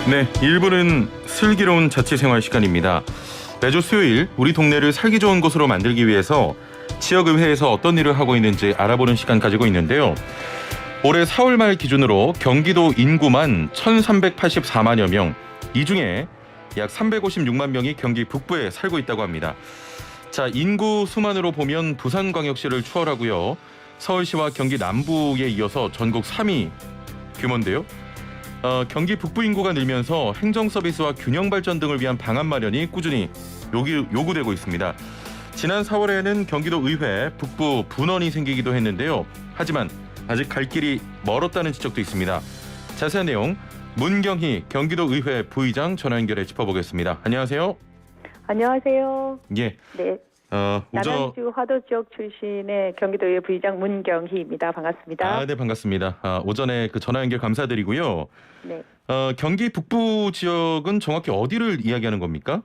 네, 1부는 슬기로운 자치생활 시간입니다. 매주 수요일 우리 동네를 살기 좋은 곳으로 만들기 위해서 지역의회에서 어떤 일을 하고 있는지 알아보는 시간 가지고 있는데요. 올해 4월 말 기준으로 경기도 인구만 1,384만여 명, 이 중에 약 356만 명이 경기 북부에 살고 있다고 합니다. 자, 인구 수만으로 보면 부산광역시를 추월하고요. 서울시와 경기 남부에 이어서 전국 3위 규모인데요. 경기 북부 인구가 늘면서 행정 서비스와 균형 발전 등을 위한 방안 마련이 꾸준히 요구되고 있습니다. 지난 4월에는 경기도 의회 북부 분원이 생기기도 했는데요. 하지만 아직 갈 길이 멀었다는 지적도 있습니다. 자세한 내용 문경희 경기도 의회 부의장 전화 연결해 짚어보겠습니다. 안녕하세요. 안녕하세요. 예. 네. 남양주 화도 지역 출신의 경기도의회 부의장 문경희입니다. 반갑습니다. 네, 반갑습니다. 오전에 그 전화 연결 감사드리고요. 네. 경기 북부 지역은 정확히 어디를 이야기하는 겁니까?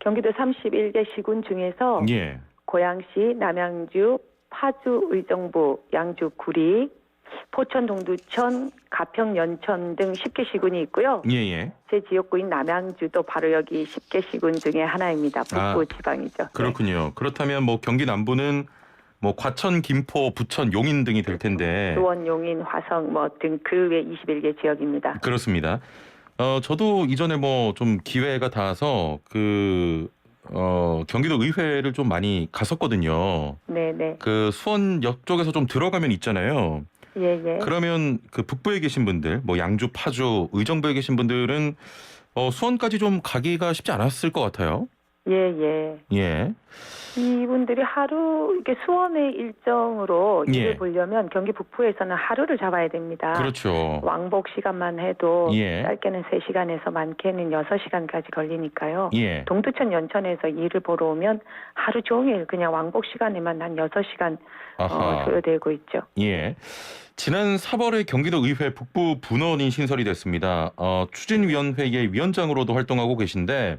경기도 31개 시군 중에서 예. 고양시, 남양주, 파주, 의정부, 양주, 구리, 포천, 동두천, 가평, 연천 등 10개 시군이 있고요. 예. 제 지역구인 남양주도 바로 여기 10개 시군 중에 하나입니다. 북부 지방이죠. 그렇군요. 네. 그렇다면 뭐 경기 남부는 뭐 과천, 김포, 부천, 용인 등이 될 텐데. 수원, 용인, 화성 뭐 등 그 외 21개 지역입니다. 그렇습니다. 저도 이전에 뭐 좀 기회가 닿아서 경기도 의회를 좀 많이 갔었거든요. 네네. 그 수원역 쪽에서 좀 들어가면 있잖아요. 예. 그러면 그 북부에 계신 분들, 뭐 양주, 파주, 의정부에 계신 분들은 수원까지 좀 가기가 쉽지 않았을 것 같아요. 예. 이분들이 하루 이렇게 수원의 일정으로 일을 보려면 경기 북부에서는 하루를 잡아야 됩니다. 그렇죠. 왕복 시간만 해도 짧게는 3시간에서 많게는 6시간까지 걸리니까요. 동두천 연천에서 일을 보러 오면 하루 종일 그냥 왕복 시간에만 한 6시간 소요되고 있죠. 예. 지난 4월에 경기도 의회 북부 분원이 신설이 됐습니다. 추진위원회의 위원장으로도 활동하고 계신데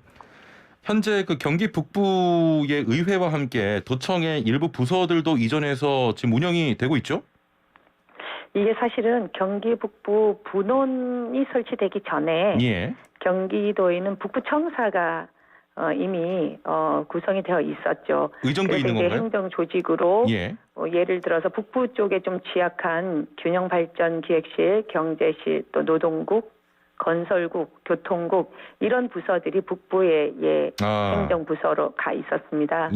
현재 그 경기 북부의 의회와 함께 도청의 일부 부서들도 이전해서 지금 운영이 되고 있죠? 이게 사실은 경기 북부 분원이 설치되기 전에 경기도에는 북부청사가 이미 구성이 되어 있었죠. 의정부에 있는 그래서 이제 건가요? 행정 조직으로 예를 들어서 북부 쪽에 좀 취약한 균형발전기획실, 경제실, 또 노동국, 건설국, 교통국 이런 부서들이 북부의 행정부서로 가 있었습니다.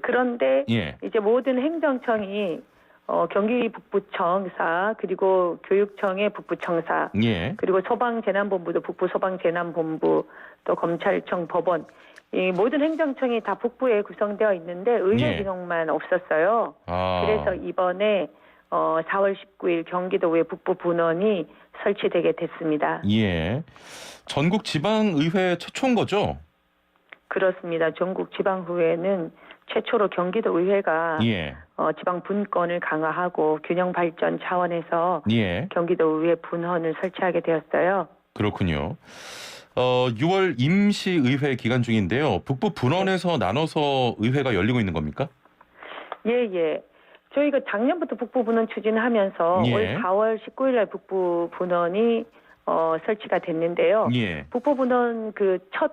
그런데 이제 모든 행정청이 경기 북부청사 그리고 교육청의 북부청사 그리고 소방재난본부도 북부 소방재난본부 또 검찰청 법원 이 모든 행정청이 다 북부에 구성되어 있는데 의회 기능만 없었어요. 그래서 이번에 4월 19일 경기도의 북부 분원이 설치되게 됐습니다. 전국 지방의회 최초인 거죠? 그렇습니다. 전국 지방의회는 최초로 경기도 의회가 지방 분권을 강화하고 균형 발전 차원에서 경기도 의회 분원을 설치하게 되었어요. 그렇군요. 6월 임시의회 기간 중인데요. 북부 분원에서 나눠서 의회가 열리고 있는 겁니까? 저희가 작년부터 북부 분원 추진하면서 올 4월 19일 날 북부 분원이 설치가 됐는데요. 북부 분원 첫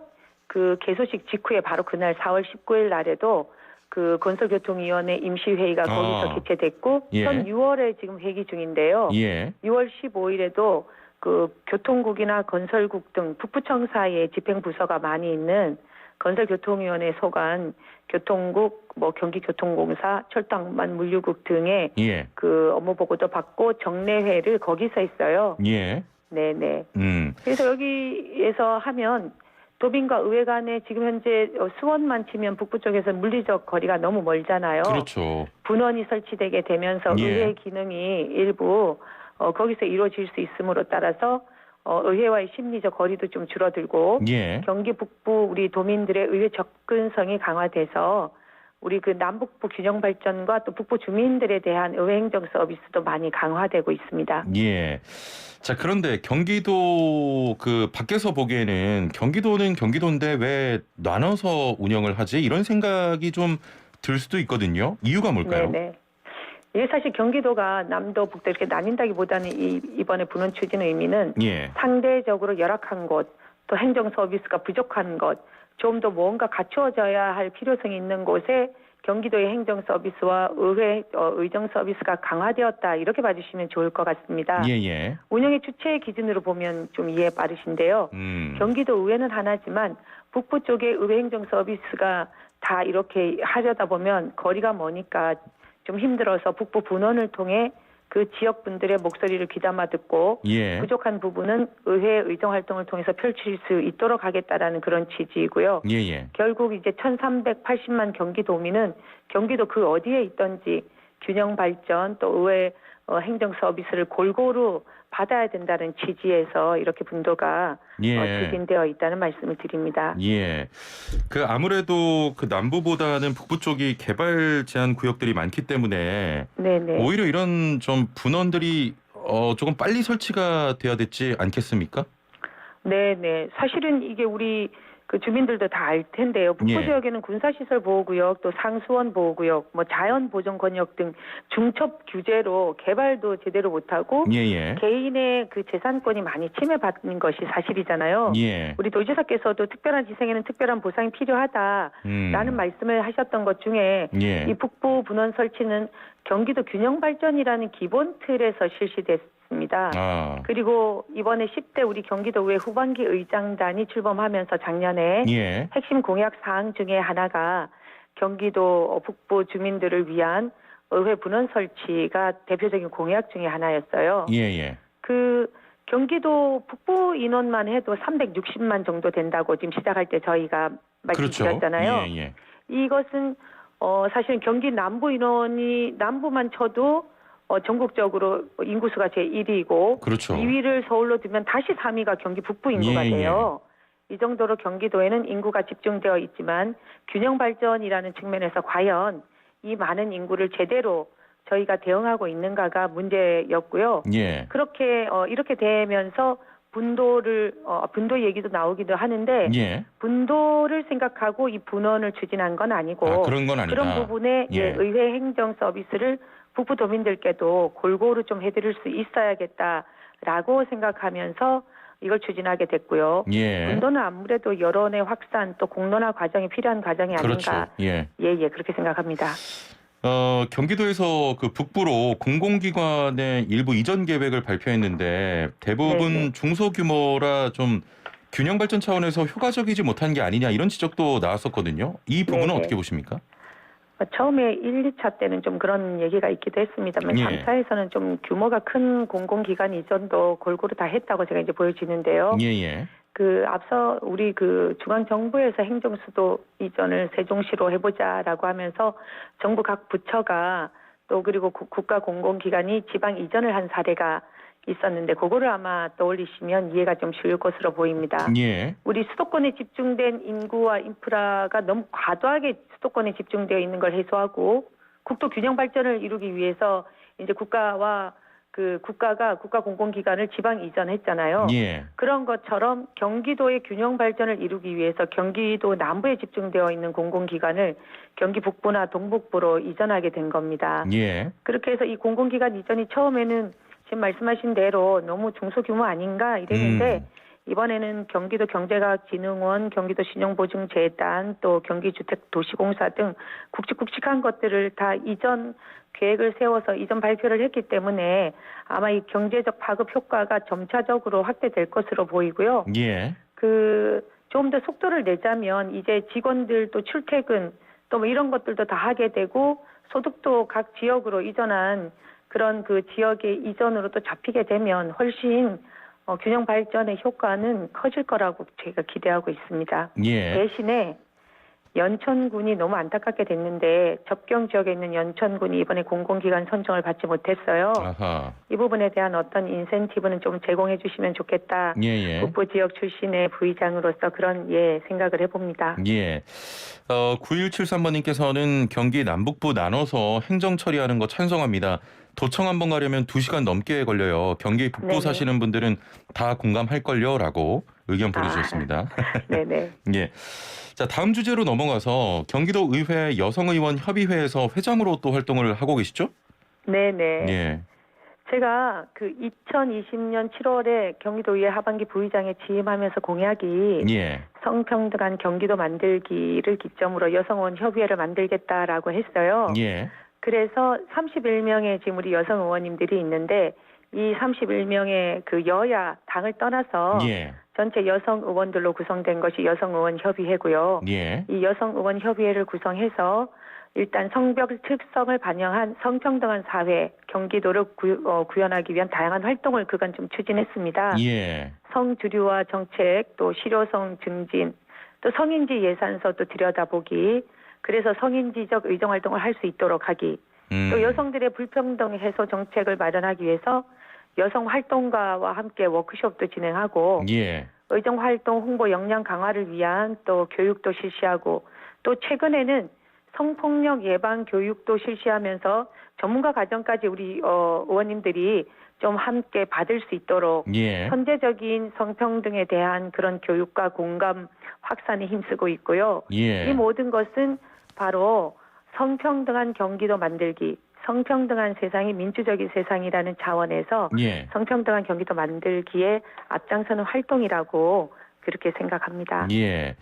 개소식 직후에 바로 그날 4월 19일 날에도 그 건설교통위원회 임시회의가 거기서 개최됐고 현 6월에 지금 회기 중인데요. 6월 15일에도 그 교통국이나 건설국 등 북부청사의 집행부서가 많이 있는 건설교통위원회 소관 교통국, 뭐 경기교통공사, 철도항만물류국 등의 그 업무 보고도 받고 정례회를 거기서 했어요. 네네. 그래서 여기에서 하면 도민과 의회 간에 지금 현재 수원만 치면 북부 쪽에서 물리적 거리가 너무 멀잖아요. 그렇죠. 분원이 설치되게 되면서 의회 기능이 일부 거기서 이루어질 수 있음으로 따라서 의회와의 심리적 거리도 좀 줄어들고 경기 북부 우리 도민들의 의회 접근성이 강화돼서 우리 그 남북부 균형 발전과 또 북부 주민들에 대한 의회 행정 서비스도 많이 강화되고 있습니다. 자, 그런데 경기도 그 밖에서 보기에는 경기도는 경기도인데 왜 나눠서 운영을 하지? 이런 생각이 좀 들 수도 있거든요. 이유가 뭘까요? 이게 사실 경기도가 남도, 북도 이렇게 나뉜다기보다는 이번에 분원 추진 의미는 예. 상대적으로 열악한 곳, 또 행정 서비스가 부족한 곳, 좀 더 뭔가 갖추어져야 할 필요성이 있는 곳에 경기도의 행정 서비스와 의회 의정 서비스가 강화되었다 이렇게 봐주시면 좋을 것 같습니다. 예. 운영의 주체 기준으로 보면 좀 이해 빠르신데요. 경기도 의회는 하나지만 북부 쪽의 의회 행정 서비스가 다 이렇게 하려다 보면 거리가 머니까 좀 힘들어서 북부 분원을 통해 그 지역 분들의 목소리를 귀담아 듣고 예. 부족한 부분은 의회 의정 활동을 통해서 펼칠 수 있도록 하겠다라는 그런 취지이고요. 예. 결국 이제 1,380만 경기도민은 경기도 그 어디에 있든지 균형 발전 또 의회 행정 서비스를 골고루 받아야 된다는 취지에서 이렇게 분도가 추진되어 있다는 말씀을 드립니다. 예. 그 아무래도 그 남부보다는 북부 쪽이 개발 제한 구역들이 많기 때문에 네네. 오히려 이런 좀 분원들이 조금 빨리 설치가 돼야 됐지 않겠습니까? 네네. 사실은 이게 우리 그 주민들도 다 알 텐데요. 북부 예. 지역에는 군사시설 보호구역, 또 상수원 보호구역, 뭐 자연보존권역 등 중첩 규제로 개발도 제대로 못하고 예. 개인의 그 재산권이 많이 침해받는 것이 사실이잖아요. 예. 우리 도지사께서도 특별한 지생에는 특별한 보상이 필요하다라는 말씀을 하셨던 것 중에 예. 이 북부 분원 설치는 경기도 균형발전이라는 기본 틀에서 실시됐습니다. 그리고 이번에 10대 우리 경기도의회 후반기 의장단이 출범하면서 작년에 예. 핵심 공약 사항 중에 하나가 경기도 북부 주민들을 위한 의회 분원 설치가 대표적인 공약 중에 하나였어요. 예. 그 경기도 북부 인원만 해도 360만 정도 된다고 지금 시작할 때 저희가 말씀드렸잖아요. 그렇죠. 예. 이것은 사실 경기 남부 인원이 남부만 쳐도 전국적으로 인구수가 제1위고 그렇죠. 2위를 서울로 두면 다시 3위가 경기 북부 인구가 돼요. 이 정도로 경기도에는 인구가 집중되어 있지만 균형 발전이라는 측면에서 과연 이 많은 인구를 제대로 저희가 대응하고 있는가가 문제였고요. 예. 그렇게 이렇게 되면서 분도 얘기도 나오기도 하는데 예. 분도를 생각하고 이 분원을 추진한 건 아니고 그런 건 아니다. 그런 부분에 의회 행정 서비스를 북부 도민들께도 골고루 좀 해드릴 수 있어야겠다라고 생각하면서 이걸 추진하게 됐고요. 예. 분도는 아무래도 여론의 확산 또 공론화 과정이 필요한 과정이 그렇죠. 아닌가. 예. 그렇게 생각합니다. 경기도에서 그 북부로 공공기관의 일부 이전 계획을 발표했는데 대부분 중소규모라 좀 균형 발전 차원에서 효과적이지 못한 게 아니냐 이런 지적도 나왔었거든요. 이 부분은 어떻게 보십니까? 처음에 1, 2차 때는 좀 그런 얘기가 있기도 했습니다만 3차에서는 좀 규모가 큰 공공기관 이전도 골고루 다 했다고 제가 이제 보여지는데요. 그 앞서 우리 그 중앙정부에서 행정수도 이전을 세종시로 해보자라고 하면서 정부 각 부처가 또 그리고 국가 공공기관이 지방 이전을 한 사례가 있었는데 그거를 아마 떠올리시면 이해가 좀 쉬울 것으로 보입니다. 우리 수도권에 집중된 인구와 인프라가 너무 과도하게 수도권에 집중되어 있는 걸 해소하고 국도 균형 발전을 이루기 위해서 이제 국가가 국가 공공기관을 지방 이전했잖아요. 그런 것처럼 경기도의 균형 발전을 이루기 위해서 경기도 남부에 집중되어 있는 공공기관을 경기 북부나 동북부로 이전하게 된 겁니다. 그렇게 해서 이 공공기관 이전이 처음에는 지금 말씀하신 대로 너무 중소규모 아닌가 이랬는데 이번에는 경기도 경제과학진흥원, 경기도 신용보증재단, 또 경기주택도시공사 등 굵직굵직한 것들을 다 이전 계획을 세워서 이전 발표를 했기 때문에 아마 이 경제적 파급 효과가 점차적으로 확대될 것으로 보이고요. 좀 더 속도를 내자면 이제 직원들도 출퇴근 또 뭐 이런 것들도 다 하게 되고 소득도 각 지역으로 이전한 그런 그 지역의 이전으로 또 잡히게 되면 훨씬 균형 발전의 효과는 커질 거라고 저희가 기대하고 있습니다. 대신에 연천군이 너무 안타깝게 됐는데 접경 지역에 있는 연천군이 이번에 공공기관 선정을 받지 못했어요. 이 부분에 대한 어떤 인센티브는 좀 제공해 주시면 좋겠다. 북부 지역 출신의 부의장으로서 그런 생각을 해봅니다. 9173번님께서는 경기 남북부 나눠서 행정 처리하는 거 찬성합니다. 도청 한번 가려면 2시간 넘게 걸려요. 경기 북부 사시는 분들은 다 공감할걸요? 라고 의견 보내주셨습니다. 자, 다음 주제로 넘어가서 경기도 의회 여성의원 협의회에서 회장으로 또 활동을 하고 계시죠? 네네. 예. 제가 그 2020년 7월에 경기도의회 하반기 부의장에 취임하면서 공약이 예. 성평등한 경기도 만들기를 기점으로 여성의원 협의회를 만들겠다라고 했어요. 예. 그래서 31명의 지금 우리 여성 의원님들이 있는데 이 31명의 그 여야 당을 떠나서 예. 전체 여성 의원들로 구성된 것이 여성 의원 협의회고요. 예. 이 여성 의원 협의회를 구성해서 일단 성별 특성을 반영한 성평등한 사회 경기도를 구현하기 위한 다양한 활동을 그간 좀 추진했습니다. 예. 성주류화 정책, 또 실효성 증진, 또 성인지 예산서도 들여다보기, 그래서 성인지적 의정 활동을 할 수 있도록 하기, 또 여성들의 불평등 해소 정책을 마련하기 위해서 여성 활동가와 함께 워크숍도 진행하고, 예. 의정 활동 홍보 역량 강화를 위한 또 교육도 실시하고, 또 최근에는 성폭력 예방 교육도 실시하면서 전문가 과정까지 우리 의원님들이 좀 함께 받을 수 있도록 예. 선제적인 성평등에 대한 그런 교육과 공감 확산에 힘쓰고 있고요. 예. 이 모든 것은 바로 성평등한 경기도 만들기, 성평등한 세상이 민주적인 세상이라는 차원에서 예. 성평등한 경기도 만들기에 앞장서는 활동이라고 그렇게 생각합니다. 예.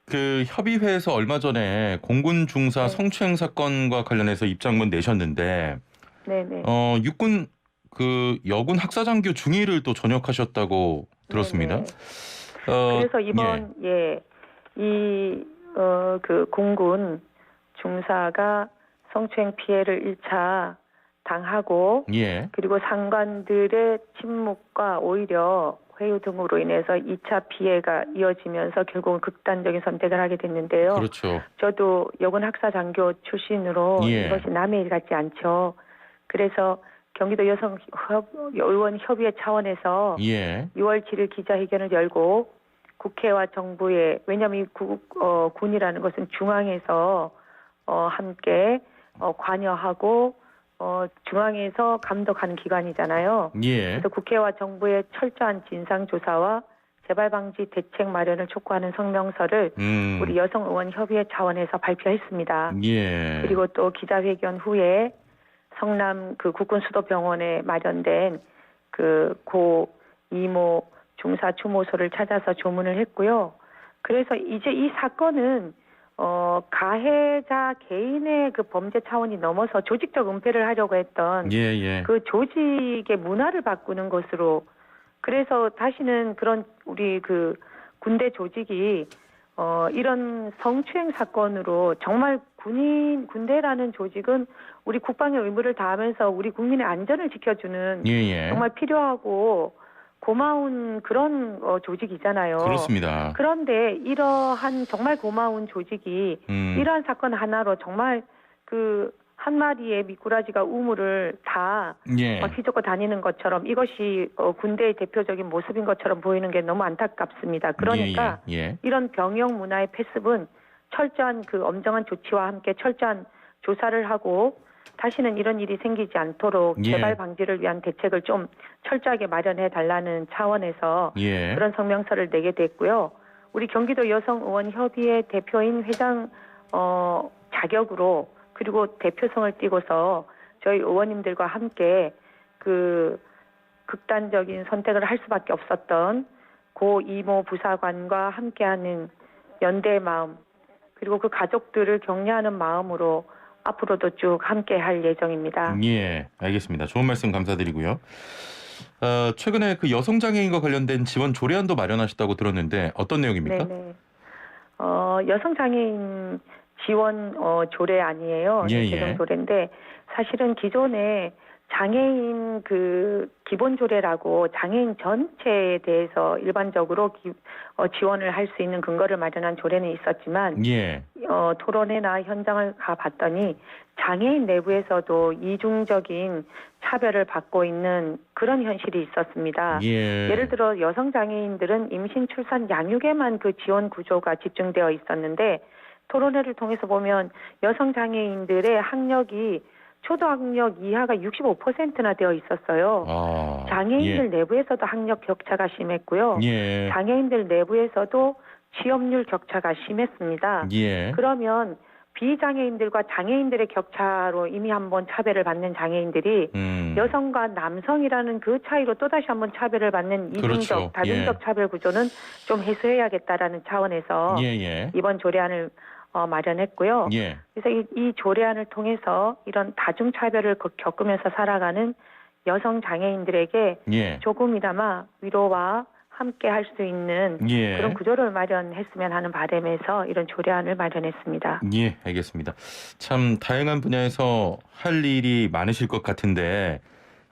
그 협의회에서 얼마 전에 공군 중사 네. 성추행 사건과 관련해서 입장문 내셨는데, 네네. 육군 그 여군 학사장교 중위를 또 전역하셨다고 들었습니다. 그래서 이번 그 공군 중사가 성추행 피해를 1차 당하고, 예. 그리고 상관들의 침묵과 오히려 회유 등으로 인해서 2차 피해가 이어지면서 결국은 극단적인 선택을 하게 됐는데요. 그렇죠. 저도 여군 학사 장교 출신으로 이것이 남의 일 같지 않죠. 그래서 경기도 여성 의원 협의회 차원에서 6월 7일 기자회견을 열고 국회와 정부에, 왜냐하면 이 군이라는 것은 중앙에서 함께 관여하고 중앙에서 감독하는 기관이잖아요. 그래서 국회와 정부의 철저한 진상조사와 재발방지 대책 마련을 촉구하는 성명서를 우리 여성의원협의회 차원에서 발표했습니다. 그리고 또 기자회견 후에 성남 그 국군수도병원에 마련된 그 고 이모 중사 추모소를 찾아서 조문을 했고요. 그래서 이제 이 사건은 가해자 개인의 그 범죄 차원이 넘어서 조직적 은폐를 하려고 했던 그 조직의 문화를 바꾸는 것으로, 그래서 다시는 그런 우리 그 군대 조직이 이런 성추행 사건으로, 정말 군대라는 조직은 우리 국방의 의무를 다하면서 우리 국민의 안전을 지켜주는 정말 필요하고 고마운 그런 조직이잖아요. 그렇습니다. 그런데 이러한 정말 고마운 조직이 이러한 사건 하나로 정말 그 한 마리의 미꾸라지가 우물을 다 휘젓고 다니는 것처럼, 이것이 군대의 대표적인 모습인 것처럼 보이는 게 너무 안타깝습니다. 그러니까 이런 병영 문화의 패습은 철저한 그 엄정한 조치와 함께 철저한 조사를 하고 다시는 이런 일이 생기지 않도록 재발 방지를 위한 대책을 좀 철저하게 마련해 달라는 차원에서 그런 성명서를 내게 됐고요. 우리 경기도 여성의원협의회 대표인 회장 자격으로, 그리고 대표성을 띠고서 저희 의원님들과 함께 그 극단적인 선택을 할 수밖에 없었던 고 이모 부사관과 함께하는 연대의 마음, 그리고 그 가족들을 격려하는 마음으로 앞으로도 쭉 함께할 예정입니다. 알겠습니다. 좋은 말씀 감사드리고요. 최근에 그 여성장애인과 관련된 지원 조례안도 마련하셨다고 들었는데 어떤 내용입니까? 네네. 여성장애인 지원 조례안이에요. 개정 조례인데, 사실은 기존에 장애인 그 기본 조례라고 장애인 전체에 대해서 일반적으로 지원을 할 수 있는 근거를 마련한 조례는 있었지만 토론회나 현장을 가봤더니 장애인 내부에서도 이중적인 차별을 받고 있는 그런 현실이 있었습니다. 예를 들어 여성 장애인들은 임신, 출산, 양육에만 그 지원 구조가 집중되어 있었는데, 토론회를 통해서 보면 여성 장애인들의 학력이 초등학력 이하가 65%나 되어 있었어요. 장애인들 내부에서도 학력 격차가 심했고요. 장애인들 내부에서도 취업률 격차가 심했습니다. 그러면 비장애인들과 장애인들의 격차로 이미 한번 차별을 받는 장애인들이 여성과 남성이라는 그 차이로 또다시 한번 차별을 받는 이중적, 그렇죠. 다중적 차별 구조는 좀 해소해야겠다라는 차원에서 이번 조례안을 마련했고요. 그래서 이 조례안을 통해서 이런 다중차별을 겪으면서 살아가는 여성 장애인들에게 조금이나마 위로와 함께 할 수 있는 그런 구조를 마련했으면 하는 바람에서 이런 조례안을 마련했습니다. 예, 알겠습니다. 참 다양한 분야에서 할 일이 많으실 것 같은데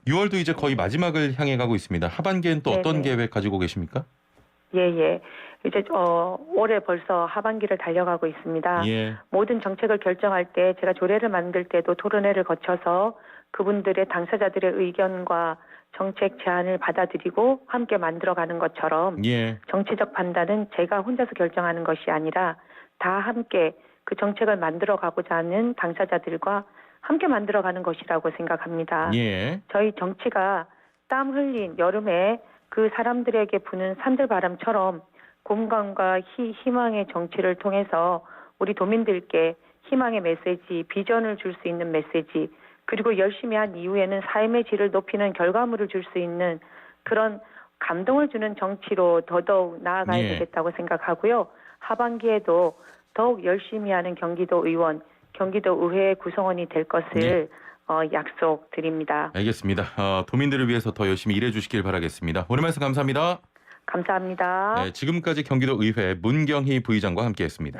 6월도 이제 거의 마지막을 향해 가고 있습니다. 하반기엔 또 어떤 계획 가지고 계십니까? 예. 이제 올해 벌써 하반기를 달려가고 있습니다. 모든 정책을 결정할 때 제가 조례를 만들 때도 토론회를 거쳐서 그분들의 당사자들의 의견과 정책 제안을 받아들이고 함께 만들어가는 것처럼 정치적 판단은 제가 혼자서 결정하는 것이 아니라 다 함께 그 정책을 만들어가고자 하는 당사자들과 함께 만들어가는 것이라고 생각합니다. 저희 정치가 땀 흘린 여름에 그 사람들에게 부는 산들바람처럼 공감과 희망의 정치를 통해서 우리 도민들께 희망의 메시지, 비전을 줄 수 있는 메시지, 그리고 열심히 한 이후에는 삶의 질을 높이는 결과물을 줄 수 있는 그런 감동을 주는 정치로 더더욱 나아가야 되겠다고 생각하고요. 하반기에도 더욱 열심히 하는 경기도 의원, 경기도 의회 구성원이 될 것을 약속드립니다. 알겠습니다. 도민들을 위해서 더 열심히 일해 주시길 바라겠습니다. 오늘 말씀 감사합니다. 감사합니다. 지금까지 경기도 의회 문경희 부의장과 함께했습니다.